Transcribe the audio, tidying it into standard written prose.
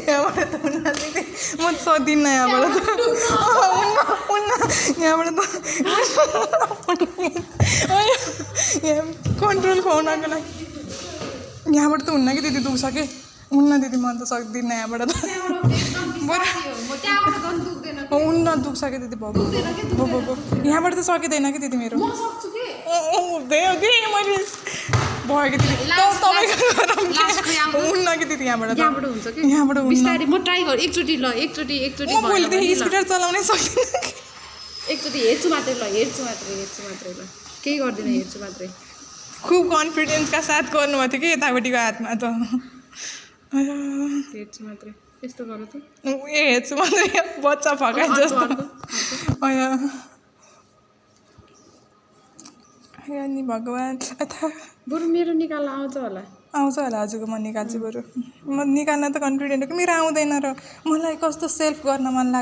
यहाँबाट त हुन्न दिदी म सक्दिनँ यहाँबाट त हुन्न यहाँबाट त यहाँ कन्ट्रोल खुवाउनको लागि यहाँबाट त हुन्न कि दिदी दुख्छ कि हुन्न दिदी म त सक्दिनँ यहाँबाट त हुन्न दुख्छ कि दिदी भयो यहाँबाट त सकिँदैन कि दिदी मेरो हुँदैन कि मैले भयो कि दिदी हुन्न कि दिदी यहाँबाट हुन्छ कि यहाँबाट बिस्तारै म ट्राई गर एकचोटि म भोलिदेखि स्कुटर चलाउनै सक्दिनँ एकचोटि हेर्छु मात्रै ल ल केही गर्दिनँ हेर्छु मात्रै खुब कन्फिडेन्सका साथ गर्नुभएको थियो कि यतापट्टिको हातमा त हेर्छु मात्रै यस्तो गर त हेर्छु मात्रै बच्चा फकाए जस्तो नि भगवान् बरु मेरो निकाल्न आउँछ होला हजुरको म निकाल्छु बरु म निकाल्न त कन्फिडेन्ट हो कि मेरो आउँदैन र मलाई कस्तो सेल्फ गर्न मन लाग्छ